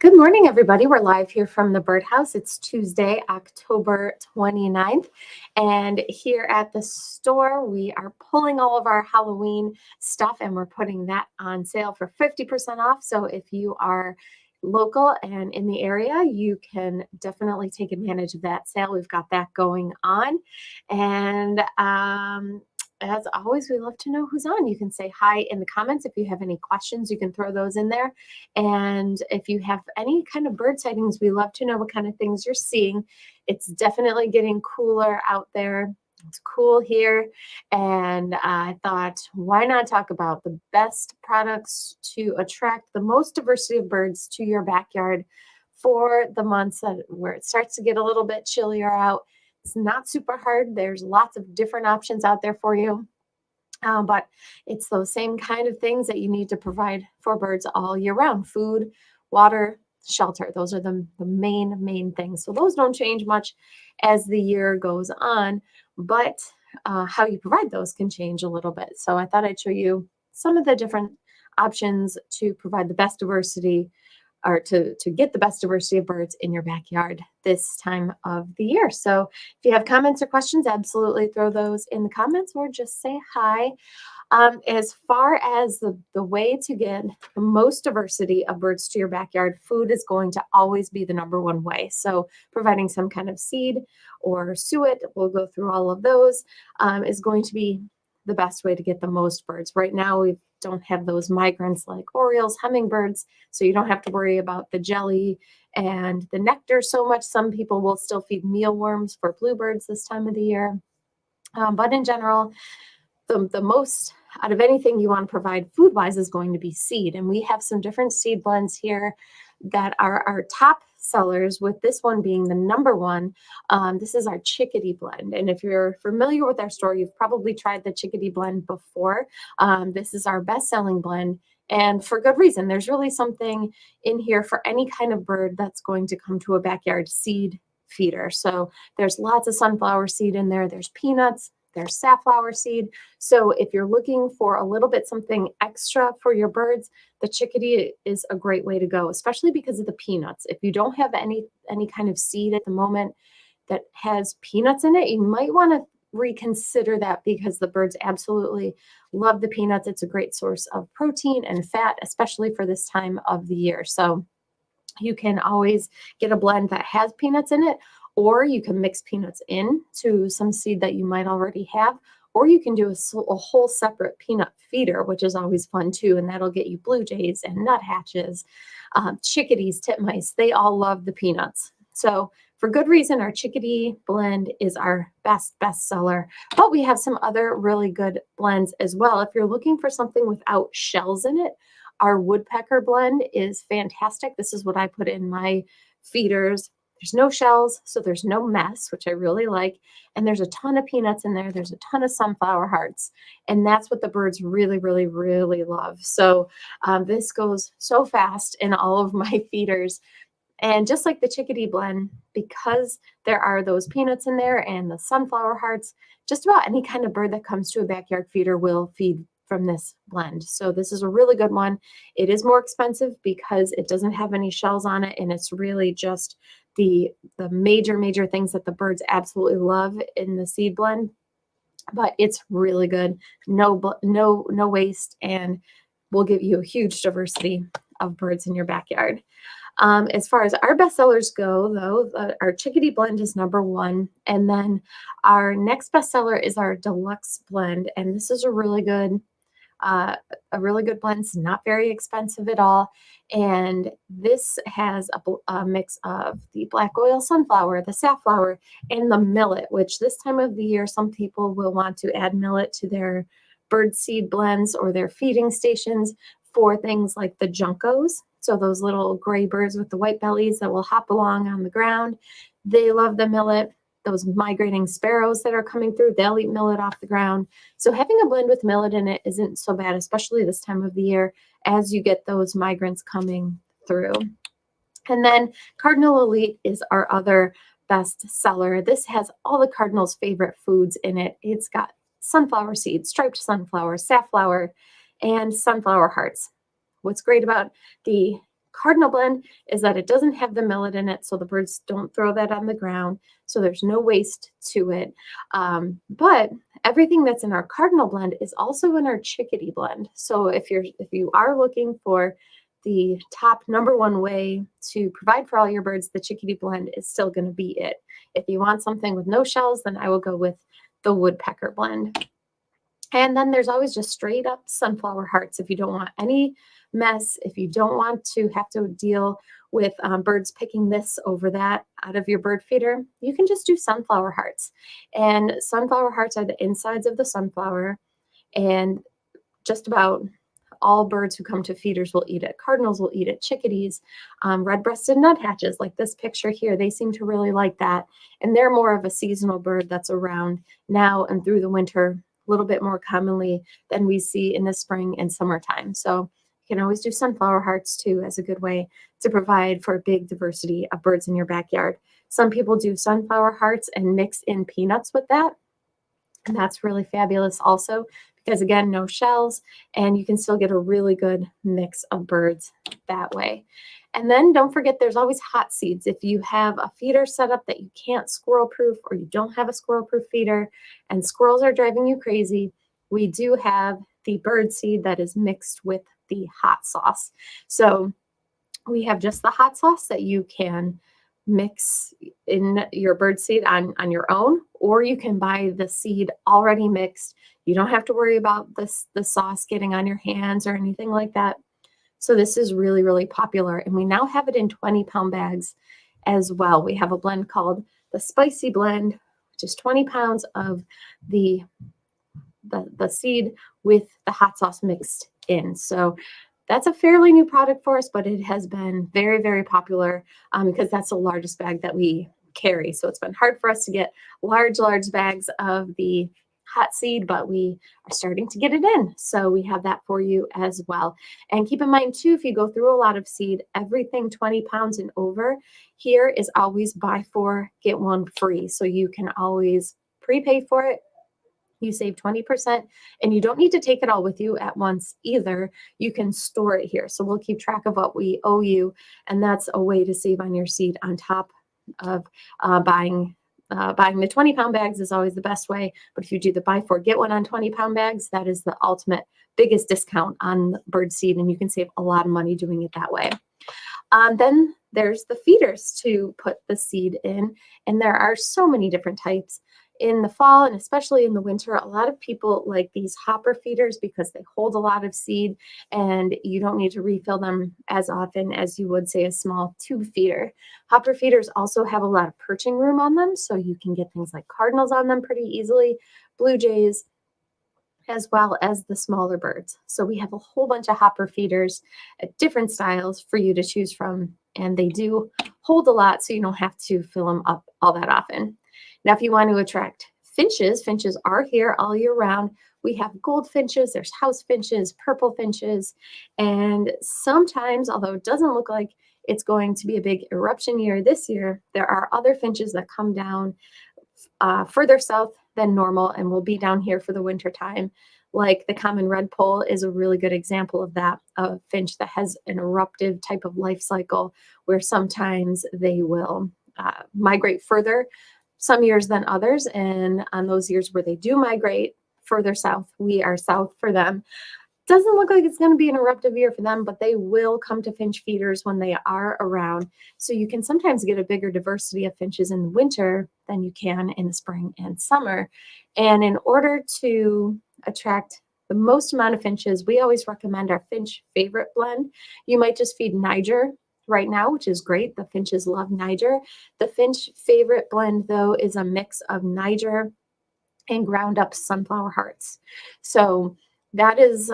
Good morning, everybody. We're live here from the birdhouse. It's Tuesday, October 29th. And here at the store, we are pulling all of our Halloween stuff and we're putting that on sale for 50% off. So if you are local and in the area, you can definitely take advantage of that sale. We've got that going on. And as always, we love to know who's on. You can say hi in the comments. If you have any questions, you can throw those in there. And if you have any kind of bird sightings, we love to know what kind of things you're seeing. It's definitely getting cooler out there. It's cool here. And I thought, why not talk about the best products to attract the most diversity of birds to your backyard for the months where it starts to get a little bit chillier out. It's not super hard. There's lots of different options out there for you. But it's those same kind of things that you need to provide for birds all year round: food, water, shelter. Those are the main things. So those don't change much as the year goes on, but how you provide those can change a little bit. So I thought I'd show you some of the different options to provide the best diversity, or to get the best diversity of birds in your backyard this time of the year. So if you have comments or questions, absolutely throw those in the comments or just say hi. As far as the way to get the most diversity of birds to your backyard, food is going to always be the number one way. So providing some kind of seed or suet, we'll go through all of those, is going to be the best way to get the most birds. Right now, we don't have those migrants like orioles, hummingbirds, so you don't have to worry about the jelly and the nectar so much. Some people will still feed mealworms for bluebirds this time of the year. But in general, the most out of anything you want to provide food-wise is going to be seed. And we have some different seed blends here that are our top sellers, with this one being the number one. This is our chickadee blend. And if you're familiar with our store, you've probably tried the chickadee blend before. This is our best-selling blend. And for good reason. There's really something in here for any kind of bird that's going to come to a backyard seed feeder. So there's lots of sunflower seed in there. There's peanuts. There's safflower seed. So if you're looking for a little bit something extra for your birds, the chickadee is a great way to go, especially because of the peanuts. If you don't have any kind of seed at the moment that has peanuts in it, you might want to reconsider that, because the birds absolutely love the peanuts. It's a great source of protein and fat, especially for this time of the year. So you can always get a blend that has peanuts in it, or you can mix peanuts in to some seed that you might already have, or you can do a whole separate peanut feeder, which is always fun too, and that'll get you blue jays and nuthatches, chickadees, titmice. They all love the peanuts. So for good reason, our chickadee blend is our best seller, but we have some other really good blends as well. If you're looking for something without shells in it, our woodpecker blend is fantastic. This is what I put in my feeders. There's no shells, so there's no mess, which I really like. And there's a ton of peanuts in there. There's a ton of sunflower hearts. And that's what the birds really love. So this goes so fast in all of my feeders. And just like the chickadee blend, because there are those peanuts in there and the sunflower hearts, just about any kind of bird that comes to a backyard feeder will feed from this blend. So this is a really good one. It is more expensive because it doesn't have any shells on it, and it's really just the major things that the birds absolutely love in the seed blend. But it's really good. No waste, and will give you a huge diversity of birds in your backyard. As far as our bestsellers go, though, our chickadee blend is number one. And then our next bestseller is our deluxe blend. And this is a really good blend. It's not very expensive at all. And this has a mix of the black oil sunflower, the safflower, and the millet, which this time of the year, some people will want to add millet to their bird seed blends or their feeding stations for things like the juncos. So those little gray birds with the white bellies that will hop along on the ground, they love the millet. Those migrating sparrows that are coming through, they'll eat millet off the ground. So having a blend with millet in it isn't so bad, especially this time of the year as you get those migrants coming through. And then Cardinal Elite is our other best seller. This has all the Cardinal's favorite foods in it. It's got sunflower seeds, striped sunflower, safflower, and sunflower hearts. What's great about the cardinal blend is that it doesn't have the millet in it, so the birds don't throw that on the ground. So there's no waste to it. But everything that's in our cardinal blend is also in our chickadee blend. So if you are looking for the top #1 way to provide for all your birds, the chickadee blend is still going to be it. If you want something with no shells, then I will go with the woodpecker blend. And then there's always just straight up sunflower hearts. If you don't want any mess, if you don't want to have to deal with birds picking this over that out of your bird feeder, you can just do sunflower hearts. And sunflower hearts are the insides of the sunflower, and just about all birds who come to feeders will eat it. Cardinals will eat it. Chickadees, red-breasted nuthatches, like this picture here, they seem to really like that. And they're more of a seasonal bird that's around now and through the winter, a little bit more commonly than we see in the spring and summertime. So you can always do sunflower hearts too as a good way to provide for a big diversity of birds in your backyard. Some people do sunflower hearts and mix in peanuts with that. And that's really fabulous also, because again, no shells, and you can still get a really good mix of birds that way. And then don't forget, there's always hot seeds. If you have a feeder set up that you can't squirrel proof, or you don't have a squirrel proof feeder and squirrels are driving you crazy, we do have the bird seed that is mixed with the hot sauce. So we have just the hot sauce that you can mix in your bird seed on your own, or you can buy the seed already mixed. You don't have to worry about the sauce getting on your hands or anything like that. So this is really, really popular, and we now have it in 20-pound bags as well. We have a blend called the spicy blend, which is 20 pounds of the seed with the hot sauce mixed in. So that's a fairly new product for us, but it has been very, very popular because that's the largest bag that we carry. So it's been hard for us to get large bags of the hot seed, but we are starting to get it in. So we have that for you as well. And keep in mind too, if you go through a lot of seed, everything 20 pounds and over here is always buy 4, get 1 free. So you can always prepay for it. You save 20%, and you don't need to take it all with you at once either. You can store it here. So we'll keep track of what we owe you, and that's a way to save on your seed on top of buying the 20-pound bags is always the best way. But if you do the buy 4, get 1 on 20-pound bags, that is the ultimate biggest discount on bird seed, and you can save a lot of money doing it that way. Then there's the feeders to put the seed in, and there are so many different types. In the fall and especially in the winter, a lot of people like these hopper feeders because they hold a lot of seed and you don't need to refill them as often as you would, say, a small tube feeder. Hopper feeders also have a lot of perching room on them, so you can get things like cardinals on them pretty easily, blue jays, as well as the smaller birds. So we have a whole bunch of hopper feeders at different styles for you to choose from, and they do hold a lot, so you don't have to fill them up all that often. Now, if you want to attract finches, finches are here all year round. We have gold finches, there's house finches, purple finches, and sometimes, although it doesn't look like it's going to be a big eruption year this year, there are other finches that come down further south than normal and will be down here for the winter time. Like the common redpoll is a really good example of that, a finch that has an eruptive type of life cycle where sometimes they will migrate further some years than others, and on those years where they do migrate further south, we are south for them. Doesn't look like it's going to be an eruptive year for them, but they will come to finch feeders when they are around. So you can sometimes get a bigger diversity of finches in the winter than you can in the spring and summer. And in order to attract the most amount of finches, we always recommend our finch favorite blend. You might just feed Niger right now, which is great. The finches love Niger. The finch favorite blend, though, is a mix of Niger and ground up sunflower hearts. So that is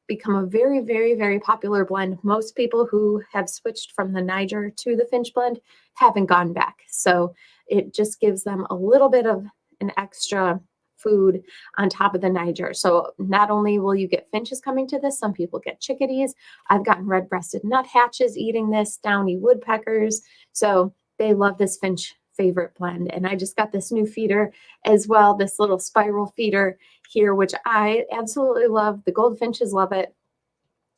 become a very, very, very popular blend. Most people who have switched from the Niger to the finch blend haven't gone back. So it just gives them a little bit of an extra food on top of the Niger. So not only will you get finches coming to this, some people get chickadees. I've gotten red-breasted nuthatches eating this, downy woodpeckers. So they love this finch favorite blend. And I just got this new feeder as well, this little spiral feeder here, which I absolutely love. The goldfinches love it.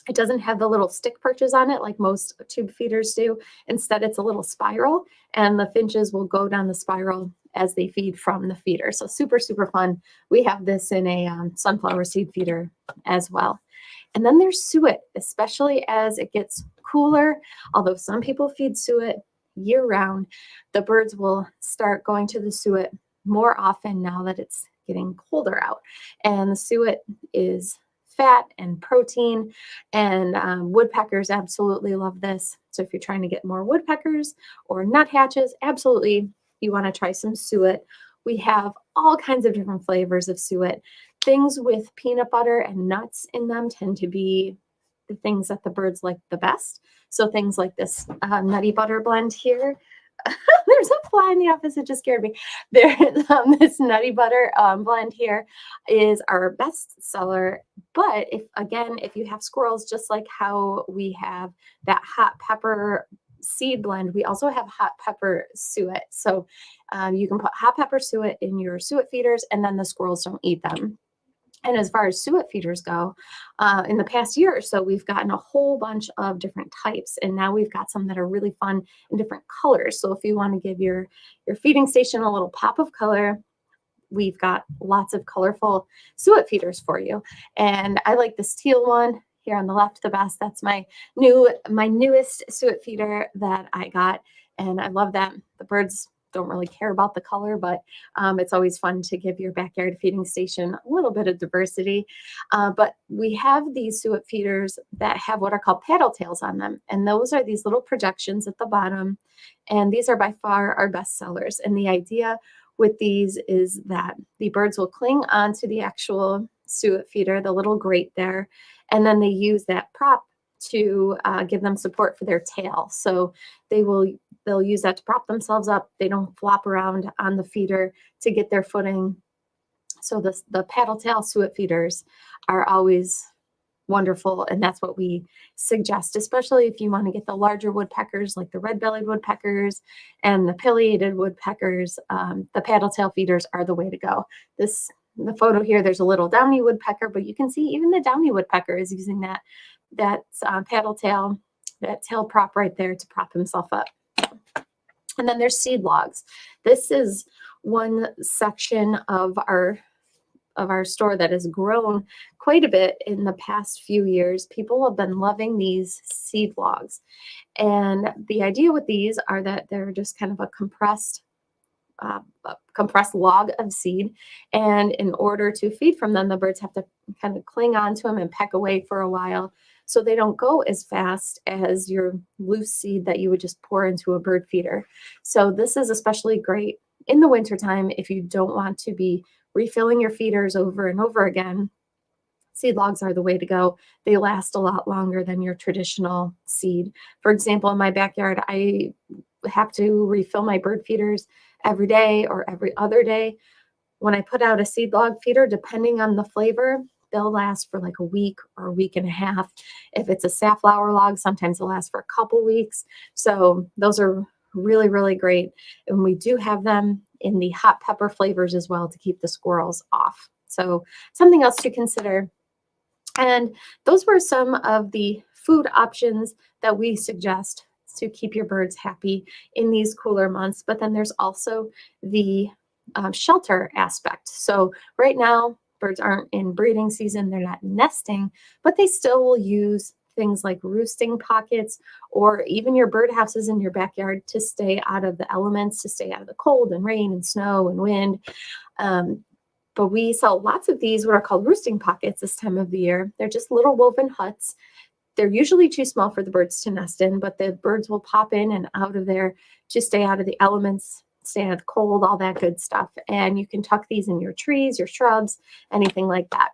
It doesn't have the little stick perches on it like most tube feeders do. Instead, it's a little spiral, and the finches will go down the spiral as they feed from the feeder. So super, super fun. We have this in a sunflower seed feeder as well. And then there's suet, especially as it gets cooler. Although some people feed suet year round, the birds will start going to the suet more often now that it's getting colder out. And the suet is fat and protein, and woodpeckers absolutely love this. So if you're trying to get more woodpeckers or nuthatches, absolutely you want to try some suet. We have all kinds of different flavors of suet. Things with peanut butter and nuts in them tend to be the things that the birds like the best. So things like this nutty butter blend here. There's a fly in the office. It just scared me. There's this nutty butter blend here is our best seller. But if you have squirrels, just like how we have that hot pepper seed blend, we also have hot pepper suet. So you can put hot pepper suet in your suet feeders, and then the squirrels don't eat them. And as far as suet feeders go, in the past year or so, we've gotten a whole bunch of different types, and now we've got some that are really fun in different colors. So if you want to give your feeding station a little pop of color, we've got lots of colorful suet feeders for you. And I like this teal one here on the left the best. That's my newest suet feeder that I got, and I love that. The birds don't really care about the color, but it's always fun to give your backyard feeding station a little bit of diversity. But we have these suet feeders that have what are called paddletails on them, and those are these little projections at the bottom, and these are by far our best sellers. And the idea with these is that the birds will cling onto the actual suet feeder, the little grate there, and then they use that prop to give them support for their tail. So they'll use that to prop themselves up. They don't flop around on the feeder to get their footing. So the paddle-tail suet feeders are always wonderful, and that's what we suggest, especially if you want to get the larger woodpeckers like the red-bellied woodpeckers and the pileated woodpeckers. The paddle-tail feeders are the way to go. The photo here, there's a little downy woodpecker, but you can see even the downy woodpecker is using that paddle tail, that tail prop right there to prop himself up. And then there's seed logs. This is one section of our store that has grown quite a bit in the past few years. People have been loving these seed logs. And the idea with these are that they're just kind of a compressed log of seed. And in order to feed from them, the birds have to kind of cling on to them and peck away for a while, so they don't go as fast as your loose seed that you would just pour into a bird feeder. So this is especially great in the wintertime if you don't want to be refilling your feeders over and over again. Seed logs are the way to go. They last a lot longer than your traditional seed. For example, in my backyard, I have to refill my bird feeders every day or every other day. When I put out a seed log feeder, depending on the flavor, they'll last for like a week or a week and a half. If it's a safflower log, sometimes they'll last for a couple weeks. So those are really, really great. And we do have them in the hot pepper flavors as well to keep the squirrels off. So something else to consider. And those were some of the food options that we suggest to keep your birds happy in these cooler months. But then there's also the shelter aspect. So right now, birds aren't in breeding season, they're not nesting, but they still will use things like roosting pockets or even your birdhouses in your backyard to stay out of the elements, to stay out of the cold and rain and snow and wind. But we sell lots of these, what are called roosting pockets this time of the year. They're just little woven huts. They're usually too small for the birds to nest in, but the birds will pop in and out of there to stay out of the elements, stay out of the cold, all that good stuff. And you can tuck these in your trees, your shrubs, anything like that.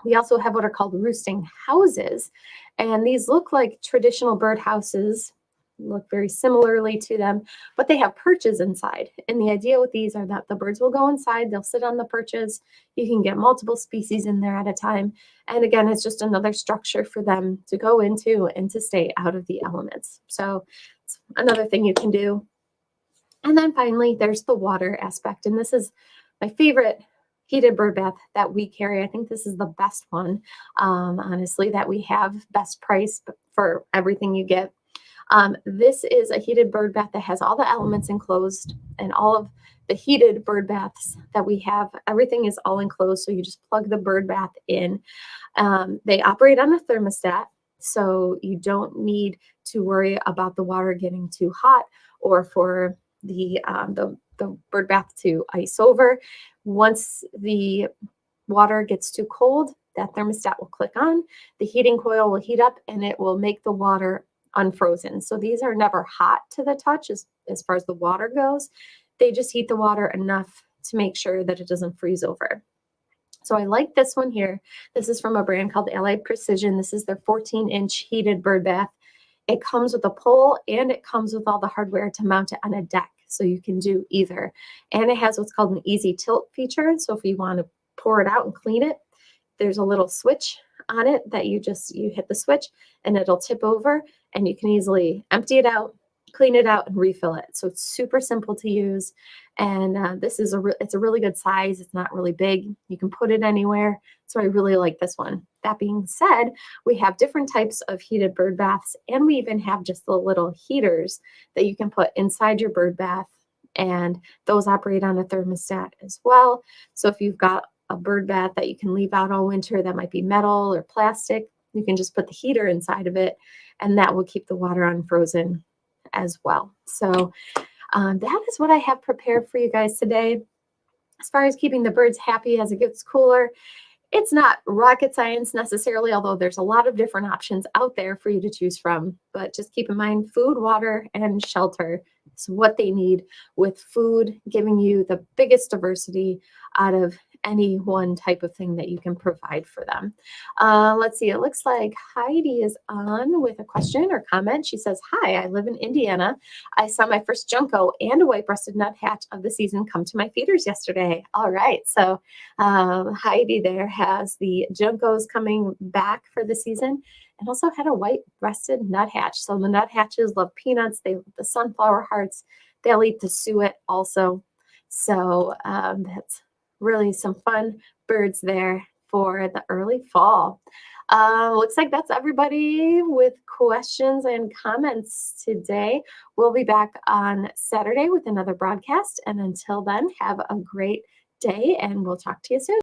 We also have what are called roosting houses. And these look like traditional bird houses, look very similarly to them, but they have perches inside. And the idea with these are that the birds will go inside, they'll sit on the perches. You can get multiple species in there at a time. And again, it's just another structure for them to go into and to stay out of the elements. So it's another thing you can do. And then finally, there's the water aspect. And this is my favorite heated bird bath that we carry. I think this is the best one, honestly, that we have. Best price for everything you get. This is a heated bird bath that has all the elements enclosed, and all of the heated bird baths that we have, everything is all enclosed. So you just plug the bird bath in. They operate on a thermostat, so you don't need to worry about the water getting too hot or for the bird bath to ice over. Once the water gets too cold, that thermostat will click on, the heating coil will heat up, and it will make the water unfrozen. So these are never hot to the touch as far as the water goes. They just heat the water enough to make sure that it doesn't freeze over. So I like this one here. This is from a brand called Allied Precision. This is their 14-inch heated bird bath. It comes with a pole and it comes with all the hardware to mount it on a deck. So you can do either. And it has what's called an easy tilt feature. So if you want to pour it out and clean it, there's a little switch on it that you hit the switch and it'll tip over, and you can easily empty it out, clean it out, and refill it. So it's super simple to use. And this is it's a really good size. It's not really big. You can put it anywhere. So I really like this one. That being said, we have different types of heated bird baths, and we even have just the little heaters that you can put inside your bird bath, and those operate on a thermostat as well. So if you've got a bird bath that you can leave out all winter that might be metal or plastic, you can just put the heater inside of it, and that will keep the water unfrozen as well. So that is what I have prepared for you guys today. As far as keeping the birds happy as it gets cooler, it's not rocket science necessarily, although there's a lot of different options out there for you to choose from. But just keep in mind, food, water, and shelter is what they need, with food giving you the biggest diversity out of any one type of thing that you can provide for them. Let's see, it looks like Heidi is on with a question or comment. She says, "Hi, I live in Indiana. I saw my first junco and a white-breasted nuthatch of the season come to my feeders yesterday." All right, so Heidi there has the juncos coming back for the season, and also had a white-breasted nuthatch. So the nuthatches love peanuts. They love the sunflower hearts. They'll eat the suet also. So that's really some fun birds there for the early fall. Looks like that's everybody with questions and comments today. We'll be back on Saturday with another broadcast. And until then, have a great day, and we'll talk to you soon.